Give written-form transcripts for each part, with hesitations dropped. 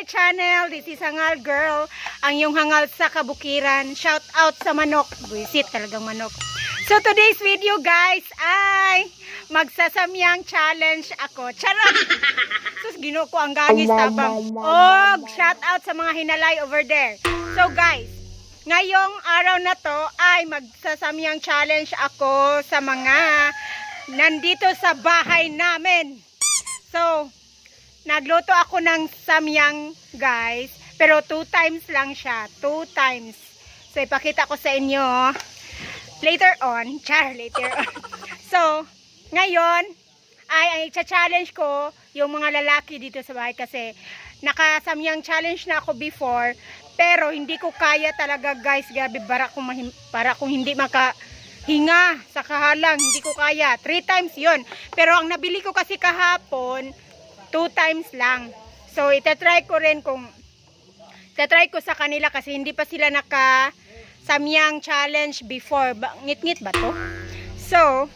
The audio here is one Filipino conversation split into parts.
channel. This is Hangal Girl, ang yung hangal sa kabukiran. Shout out sa manok. Buisit talagang manok. So today's video guys ay magsasamyang challenge ako. Charot! Sus, gino ko ang gangis tabang. Oh, shout out sa mga hinalay over there. So guys, ngayong araw na to ay magsasamyang challenge ako sa mga nandito sa bahay namin. So, nagluto ako ng samyang guys, pero 2 times lang siya, 2 times. So ipakita ko sa inyo later on, later on. So, ngayon ay challenge ko yung mga lalaki dito sa bahay kasi nakasamyang challenge na ako before, pero hindi ko kaya talaga guys, gabi para kung hindi makahinga sa kahalang, hindi ko kaya. 3 times yon. Pero ang nabili ko kasi kahapon 2 times lang. So itatry ko rin itatry ko sa kanila kasi hindi pa sila naka samyang challenge before. Ngit-ngit ba to? So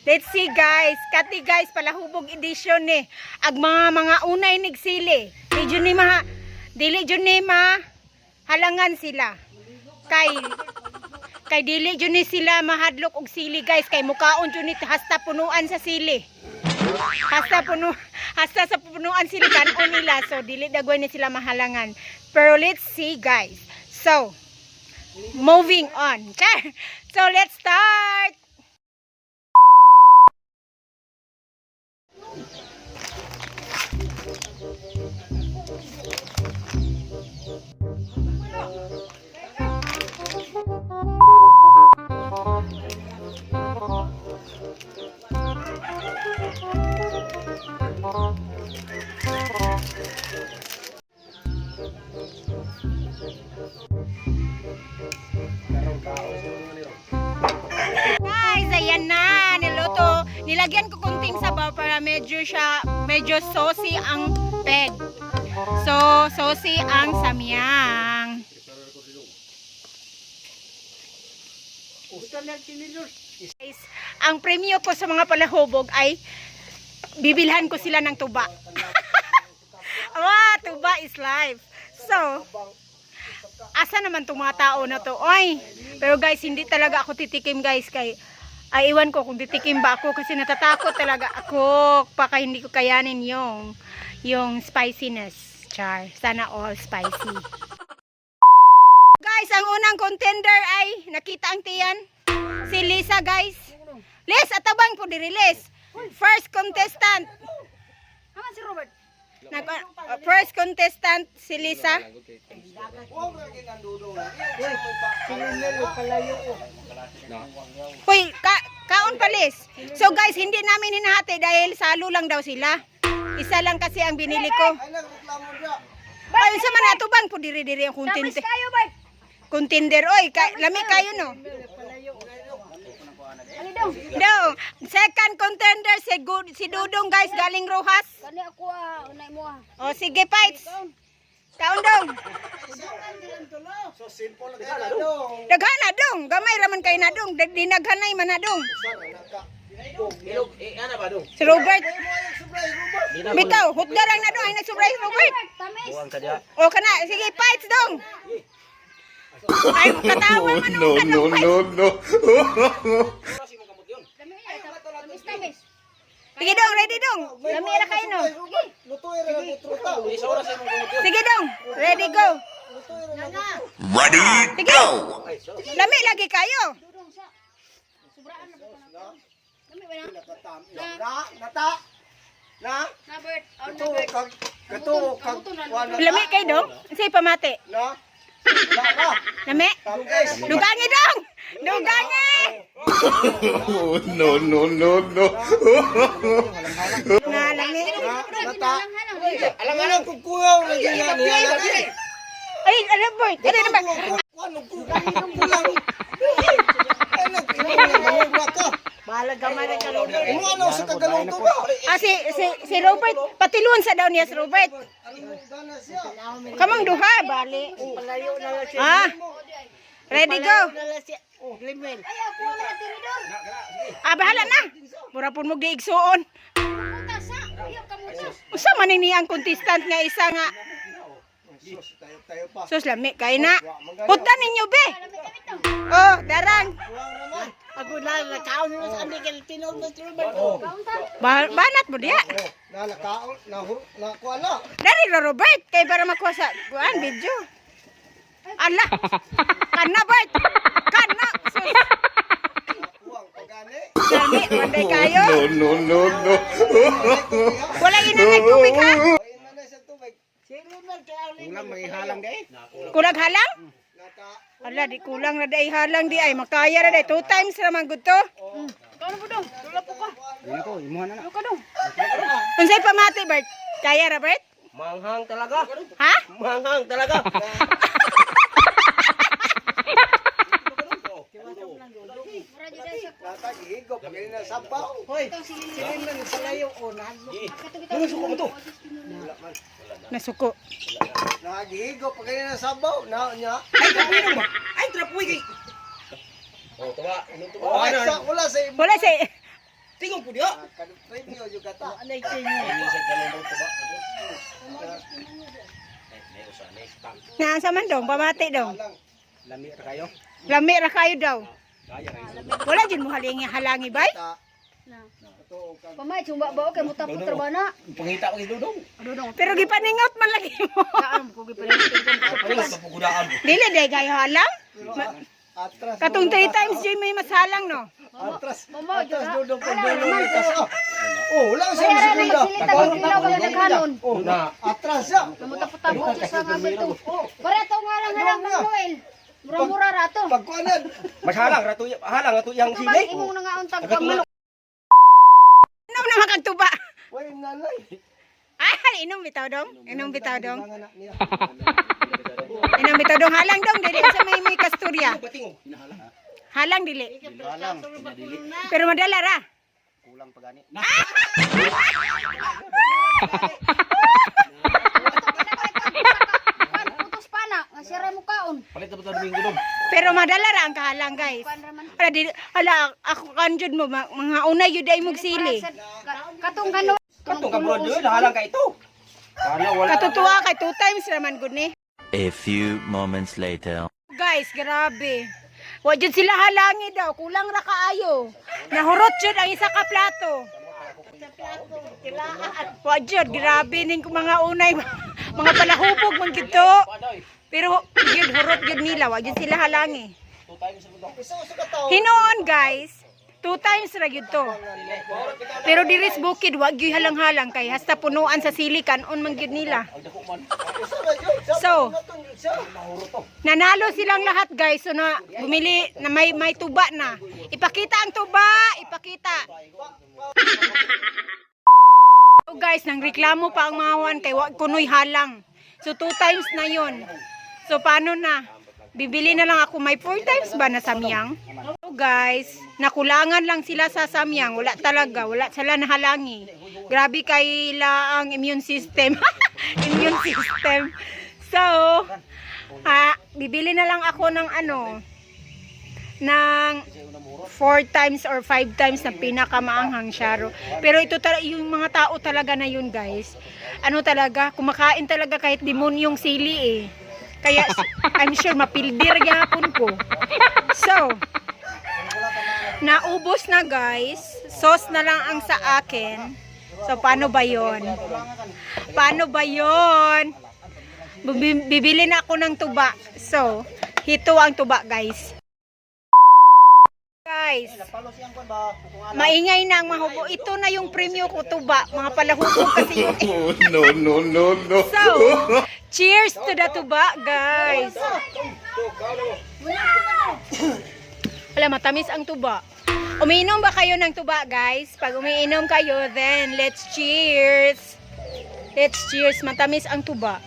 let's see guys. Kati guys, palahubog edition ni. Ag mga unay nigsili. Dili jud ni halangan sila. Kay dili jud ni sila mahadlok og sili guys, kay mukaon jud ni hasta punuan sa sili. Hasta sa punuan sila kanon nila. So dili dagway ni sila mahalangan. Pero let's see guys. So moving on. So let's start. Guys, ayan na, niluto. Nilagyan ko kunting sabaw para medyo saucy ang peg. So, saucy ang samyang. Guys, ang premyo ko sa mga palahubog ay bibilhan ko sila ng tuba. Tuba is life. So, asa naman itong mga tao na to? Oy, pero guys, hindi talaga ako titikim guys. Ay, iwan ko kung titikim ba ako kasi natatakot talaga ako. Baka hindi ko kayanin yung spiciness. Char, sana all spicy. Guys, ang unang contender ay nakita ang tiyan. Si Lisa guys. Les, atabang po diri Les. First contestant. Haman si Robert. First contestant si Lisa. Hoy, kaon palis. So guys, hindi namin hinahati dahil salo lang daw sila. Isa lang kasi ang binili ko. Ay, sa man atubang po diri ang contender. Contender oy, lami kayo no. No, second contender si Dudong guys, galing Rojas. Kani ako unay mo. Oh, sige fights. Kaon dong. So simple lang dong. Daghana dong, gamay raman kay na dong, dinaghanay man na dong. Ana ba dong? Si Robert. Bitaw, hutdarang na dong ay nagsubray Robert. Buang ka dia. Oh, kana, sige fights dong. Ay, katawa man No. Sige dong, ready dong. Lami ra kayo no. Sige dong, ready go. Ready, Sige. Lami lagi kayo. Lami kayo dong. Say pamati. Lami. Dugangi dong. Dugangi. No. Na lami. Alang-alang kung kuyaw lagi yan. Ay, ano boy? Ano na ba? Mahalaga man ang kalunod. Ano sa Tagalog ba? Si Robert, patiluan sa daw niya si Robert. Kamang duha, bali. Ready, go. Bahala na. Mura po mo giigsuon. Usa man ni ang contestant nga isa nga Tayo pa. Sus, lami kayo na. Punta ninyo, be. Oh, darang. Buwang naman. Ako na, nakaon mo sa amin, kaya tinol na truman. Banat mo diya. Na nakaon, nakuha na. Dari lo Robert, kay para makuha sa kuan video. Ala. Kana Bert. Kana. Sus. Buwang pagani. Lami, manday kayo. No, no, no, no. Wala inanay tubig ha. Ayun na sa tubig. Sino man kaya ulit? Kulang may halang day. Kulang halang? Naka. Ala, di kulang na day halang di ay makaya na day. 2 times naman gud to. Kano po dong? Tula po ka. Ayun ko, imuhan na na. Ano ka dong? Unsay pamati Bert? Kaya ra Bert? Manghang talaga. Ha? Manghang talaga. Natagihigop, pagkain na sabaw. Hoy, silin man sa layo o nando. Nasuko mo to. Nasuko. Nagihigop, pagkain na sabaw. Na nya. Ay, trapoy kay. Oh, tuwa. Wala sa imo. Wala say. Tingog po diya. Premyo juga ta. Anay tinyo. Nga sa man dong, pamati dong. Lami ra kayo. Lami ra kayo daw. Wala din mo halangi bay? Pamay, sumba ba? Okay, muta-putra ba na? Pangita ko si Dudong. Pero gipaningot man lagi mo. Saan ko gipalintin ko? Ano sa pagkudaan mo? Dili day kayo halang? Atras. Katong 3 times di may masalang no. Atras. Mama, Atras juga. dudong pag dulo ni tas. Oh, wala siya Kaya na segunda. magsilita kung ilaw ka na kanon. Oh, na atras siya. Namuta-puta sa nga ba ito? Para ito nga lang halang Mang Noel. Mura-mura rato. Pagkuanan. Mas halang rato yang Ito sili. ba imong nangaontag ka manok? Inom na makagtuba. Way nanay. Ah, inom bitaw dong. Inom bitaw dong. Anak niya. Inom bitaw dong halang dong dili sa may kasturya. Batingog. Halang dili. Halang. Pero madala ra. Kulang pagani. Putos pa na. Nga siya mo kaon. Palit na ba Domingo dong? Pero madala ra ang kahalang guys. Ala di ako kanjud mo mga unay yud ay mog sili. Katong kanon. Katong ka bro, halang ka ito. Kana wala. Katutuwa kay 2 times raman gud ni. A few moments later. Guys, grabe. Wa jud sila halangi daw, kulang ra kaayo. Nahurot jud ang isa ka plato. Wa jud, grabe ning mga unay mga palahubog man gid to. Pero yun hurot yun nila, wa jud sila halangi. Hinoon guys, 2 times ra gyud to. Pero diris bukid wa gyud halang-halang kay hasta punuan sa silikan on man gyud nila. So, nanalo silang lahat guys. So na bumili na may tuba na. Ipakita ang tuba, ipakita. So guys, nang reklamo pa ang mawan kay wa kunoy halang. So 2 times na 'yon. So paano na? Bibili na lang ako, may 4 times ba na samyang? So guys, nakulangan lang sila sa samyang. Wala talaga, wala sila nahalangi. Grabe kaila ang immune system. Immune system. So, bibili na lang ako ng ng 4 times or 5 times na pinakamaanghang syaro. Pero ito yung mga tao talaga na yun guys. Ano talaga, kumakain talaga kahit demonyong sili eh. Kaya I'm sure mapildir gyapon ko. So, naubos na guys. Sauce na lang ang sa akin. So, paano ba yon? Paano ba yon? Bibili na ako ng tuba. So, hito ang tuba guys. Guys, maingay na ang mahubo. Ito na yung premyo ko tuba. Mga palahubog kasi yun. No, no, no, no. So, cheers to the tuba, guys. Wala, matamis ang tuba. Umiinom ba kayo ng tuba, guys? Pag umiinom kayo, then let's cheers. Let's cheers. Matamis ang tuba.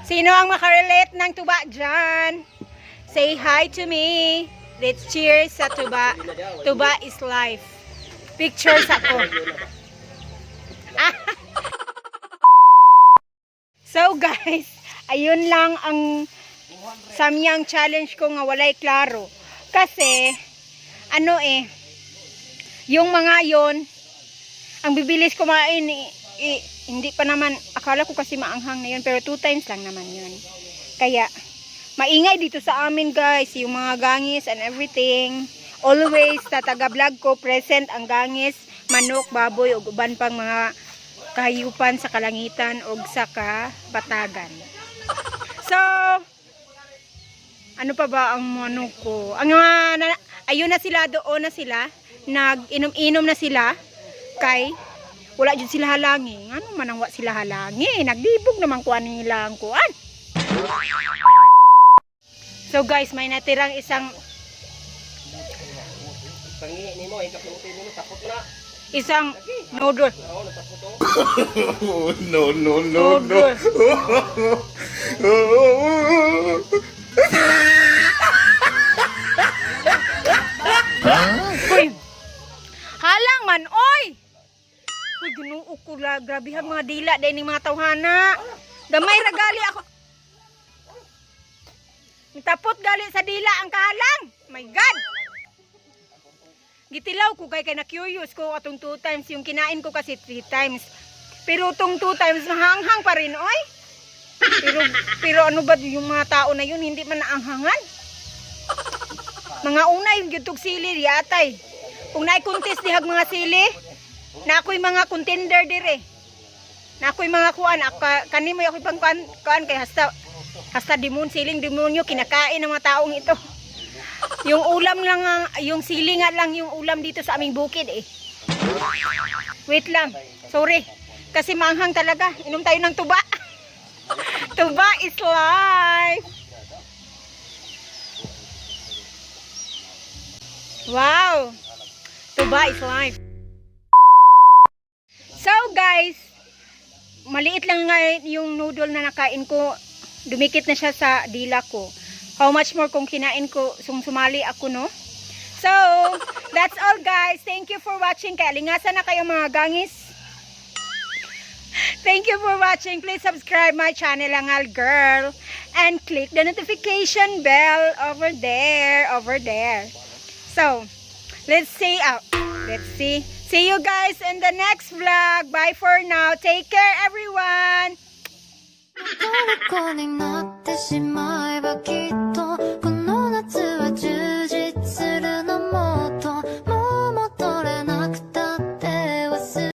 Sino ang makarelate ng tuba dyan? Say hi to me. Let's cheers sa tuba. Tuba is life. Pictures ako. So guys, ayun lang ang samyang challenge ko nga walay klaro. Kasi, yung mga yon ang bibilis kumain, hindi pa naman, akala ko kasi maanghang na yun, pero 2 times lang naman yun. Kaya, maingay dito sa amin guys, yung mga gangis and everything. Always, tataga-vlog ko, present ang gangis, manok, baboy, o uban pang mga kahayupan sa kalangitan o sa kabatagan. So, ano pa ba ang ano ko? Ang mga, ayun na sila, doon na sila, nag-inom-inom na sila, kay, wala dyan sila halangi. Ano man ang wa sila halangi? Nagdibog naman kuha nila ang kuhan. So guys, may natirang isang Pangi ni mo, ikapiutin mo, tapos na. noodle. Oo, natapos to. Oh, no, no, no, no. Noodle. Uy, halang man, oy! Uy, ginuo ko la, grabe ang mga dila dahil ng mga tawhana. Gamay ragali ako. Tapot gali sa dila ang kahalang. My God! Gitilaw ko kay na curious ko atong 2 times. Yung kinain ko kasi 3 times. Pero itong 2 times mahanghang pa rin, oy. Pero ano ba yung mga tao na yun, hindi man naanghangan? Mga una yung gitog sili yatay. Kung naikontest dihag mga sili, na ako'y mga contender dire. Na ako'y mga kuan, kanimo yung ako'y pang kuan kay hasta siling demonyo kinakain ng mga taong ito. Yung ulam lang, yung sili nga lang yung ulam dito sa aming bukid eh. Wait lang, sorry. Kasi maanghang talaga, inom tayo ng tuba. Tuba is life. Wow, tuba is life. So guys, maliit lang nga yung noodle na nakain ko. Dumikit na siya sa dila ko. How much more kung kinain ko, sumali ako, no? So, that's all guys. Thank you for watching. Kaya lingasan na kayo mga gangis. Thank you for watching. Please subscribe my channel, Angal Girl. And click the notification bell over there. So, let's see. See you guys in the next vlog. Bye for now. Take care, everyone. 虜になってしまう